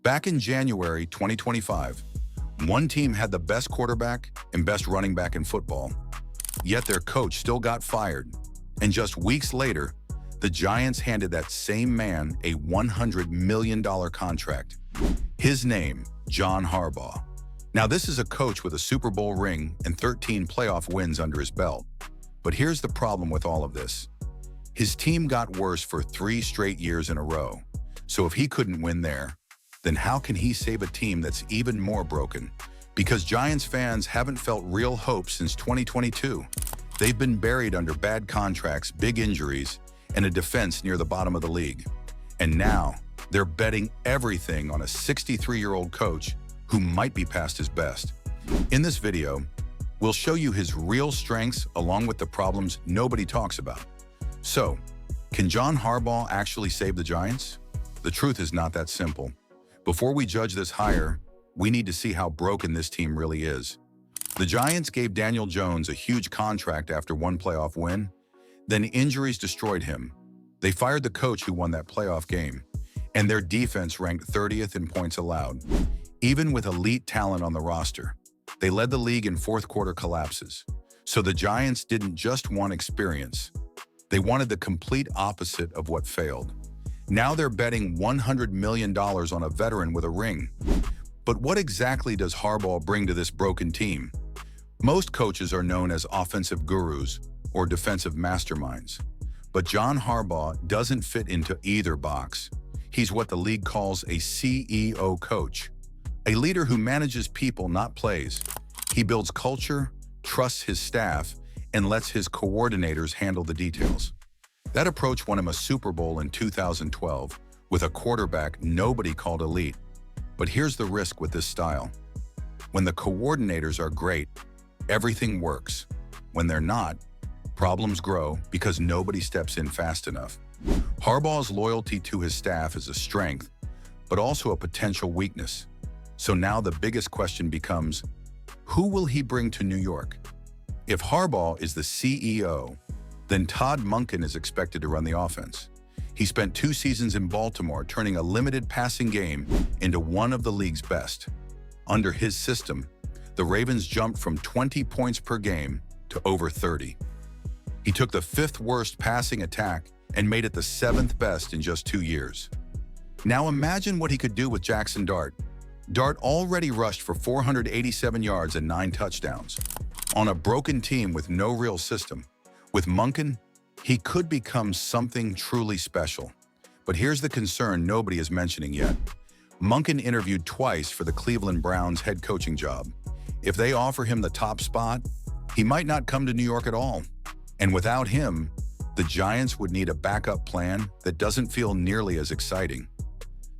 Back in January 2025, one team had the best quarterback and best running back in football, yet their coach still got fired. And just weeks later, the Giants handed that same man a $100 million contract. His name, John Harbaugh. Now, this is a coach with a Super Bowl ring and 13 playoff wins under his belt. But here's the problem with all of this. His team got worse for 3 straight years in a row. So if he couldn't win there, then how can he save a team that's even more broken? Because Giants fans haven't felt real hope since 2022. They've been buried under bad contracts, big injuries, and a defense near the bottom of the league. And now, they're betting everything on a 63-year-old coach who might be past his best. In this video, we'll show you his real strengths along with the problems nobody talks about. So, can John Harbaugh actually save the Giants? The truth is not that simple. Before we judge this hire, we need to see how broken this team really is. The Giants gave Daniel Jones a huge contract after one playoff win. Then injuries destroyed him. They fired the coach who won that playoff game, and their defense ranked 30th in points allowed. Even with elite talent on the roster, they led the league in fourth quarter collapses. So the Giants didn't just want experience. They wanted the complete opposite of what failed. Now they're betting $100 million on a veteran with a ring. But what exactly does Harbaugh bring to this broken team? Most coaches are known as offensive gurus or defensive masterminds. But John Harbaugh doesn't fit into either box. He's what the league calls a CEO coach, a leader who manages people, not plays. He builds culture, trusts his staff, and lets his coordinators handle the details. That approach won him a Super Bowl in 2012 with a quarterback nobody called elite. But here's the risk with this style. When the coordinators are great, everything works. When they're not, problems grow because nobody steps in fast enough. Harbaugh's loyalty to his staff is a strength, but also a potential weakness. So now the biggest question becomes, who will he bring to New York? If Harbaugh is the CEO, then Todd Monken is expected to run the offense. He spent 2 seasons in Baltimore turning a limited passing game into one of the league's best. Under his system, the Ravens jumped from 20 points per game to over 30. He took the 5th worst passing attack and made it the 7th best in just 2 years. Now imagine what he could do with Jackson Dart. Dart already rushed for 487 yards and 9 touchdowns. On a broken team with no real system, with Monken, he could become something truly special. But here's the concern nobody is mentioning yet. Monken interviewed twice for the Cleveland Browns head coaching job. If they offer him the top spot, he might not come to New York at all. And without him, the Giants would need a backup plan that doesn't feel nearly as exciting.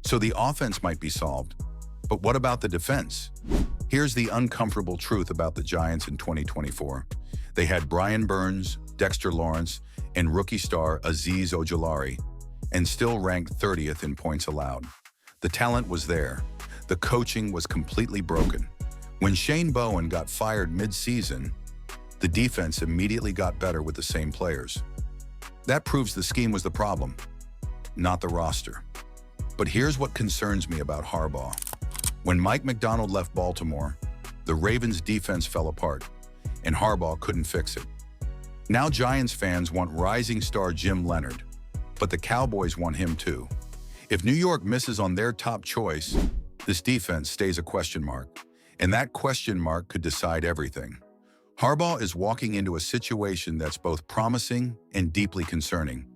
So the offense might be solved. But what about the defense? Here's the uncomfortable truth about the Giants in 2024. They had Brian Burns, Dexter Lawrence, and rookie star Azeez Ojulari, and still ranked 30th in points allowed. The talent was there. The coaching was completely broken. When Shane Bowen got fired mid-season, the defense immediately got better with the same players. That proves the scheme was the problem, not the roster. But here's what concerns me about Harbaugh. When Mike Macdonald left Baltimore, the Ravens' defense fell apart, and Harbaugh couldn't fix it. Now Giants fans want rising star Jim Leonard, but the Cowboys want him too. If New York misses on their top choice, this defense stays a question mark, and that question mark could decide everything. Harbaugh is walking into a situation that's both promising and deeply concerning.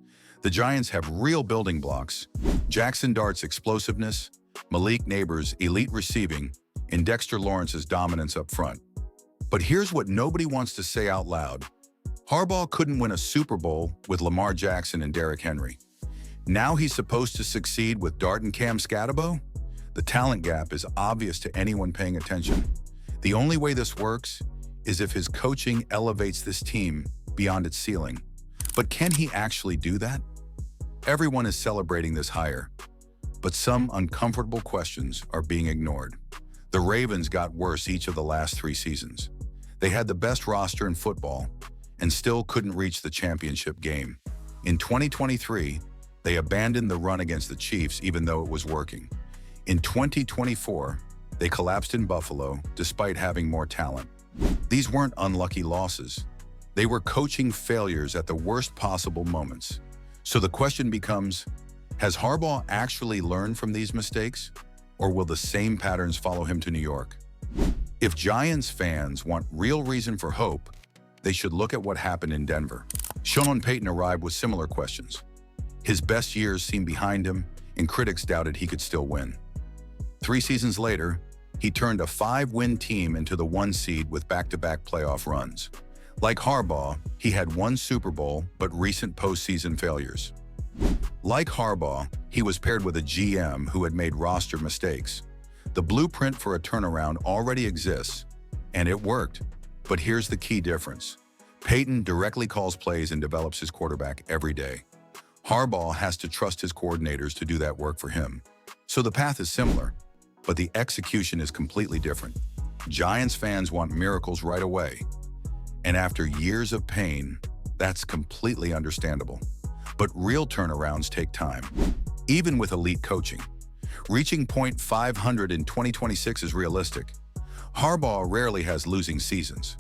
The Giants have real building blocks: Jackson Dart's explosiveness, Malik Neighbors' elite receiving, and Dexter Lawrence's dominance up front. But here's what nobody wants to say out loud. Harbaugh couldn't win a Super Bowl with Lamar Jackson and Derrick Henry. Now he's supposed to succeed with Dart and Cam Scatterbo? The talent gap is obvious to anyone paying attention. The only way this works is if his coaching elevates this team beyond its ceiling. But can he actually do that? Everyone is celebrating this hire, but some uncomfortable questions are being ignored. The Ravens got worse each of the last 3 seasons. They had the best roster in football and still couldn't reach the championship game. In 2023, they abandoned the run against the Chiefs even though it was working. In 2024, they collapsed in Buffalo despite having more talent. These weren't unlucky losses. They were coaching failures at the worst possible moments. So the question becomes, has Harbaugh actually learned from these mistakes, or will the same patterns follow him to New York? If Giants fans want real reason for hope, they should look at what happened in Denver. Sean Payton arrived with similar questions. His best years seemed behind him, and critics doubted he could still win. 3 seasons later, he turned a 5-win team into the 1 seed with back-to-back playoff runs. Like Harbaugh, he had 1 Super Bowl but recent postseason failures. Like Harbaugh, he was paired with a GM who had made roster mistakes. The blueprint for a turnaround already exists, and it worked. But here's the key difference. Payton directly calls plays and develops his quarterback every day. Harbaugh has to trust his coordinators to do that work for him. So the path is similar, but the execution is completely different. Giants fans want miracles right away. And after years of pain, that's completely understandable. But real turnarounds take time, even with elite coaching. Reaching .500 in 2026 is realistic. Harbaugh rarely has losing seasons.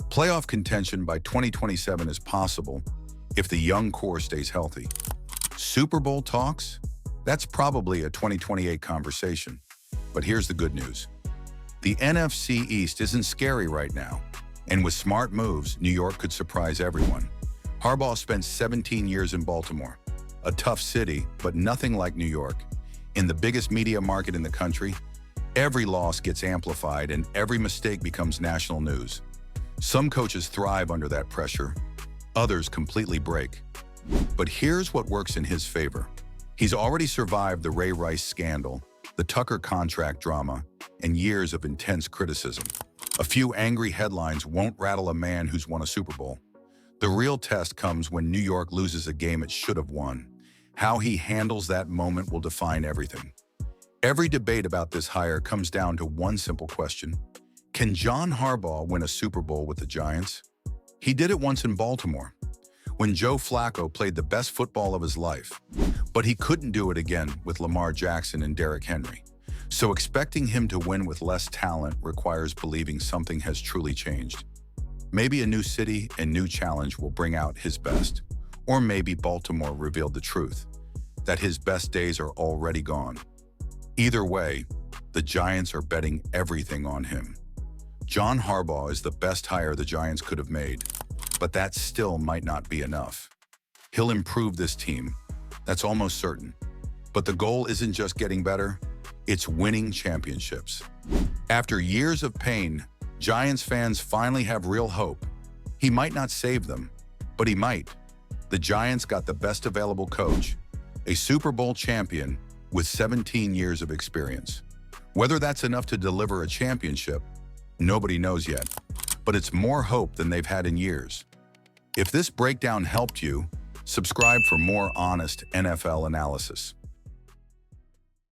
Playoff contention by 2027 is possible if the young core stays healthy. Super Bowl talks? That's probably a 2028 conversation. But here's the good news. The NFC East isn't scary right now. And with smart moves, New York could surprise everyone. Harbaugh spent 17 years in Baltimore, a tough city, but nothing like New York. In the biggest media market in the country, every loss gets amplified and every mistake becomes national news. Some coaches thrive under that pressure, others completely break. But here's what works in his favor. He's already survived the Ray Rice scandal, the Tucker contract drama, and years of intense criticism. A few angry headlines won't rattle a man who's won a Super Bowl. The real test comes when New York loses a game it should have won. How he handles that moment will define everything. Every debate about this hire comes down to one simple question. Can John Harbaugh win a Super Bowl with the Giants? He did it once in Baltimore, when Joe Flacco played the best football of his life. But he couldn't do it again with Lamar Jackson and Derrick Henry. So expecting him to win with less talent requires believing something has truly changed. Maybe a new city and new challenge will bring out his best. Or maybe Baltimore revealed the truth, that his best days are already gone. Either way, the Giants are betting everything on him. John Harbaugh is the best hire the Giants could have made, but that still might not be enough. He'll improve this team, that's almost certain. But the goal isn't just getting better, it's winning championships. After years of pain, Giants fans finally have real hope. He might not save them, but he might. The Giants got the best available coach, a Super Bowl champion with 17 years of experience. Whether that's enough to deliver a championship, nobody knows yet, but it's more hope than they've had in years. If this breakdown helped you, subscribe for more honest NFL analysis.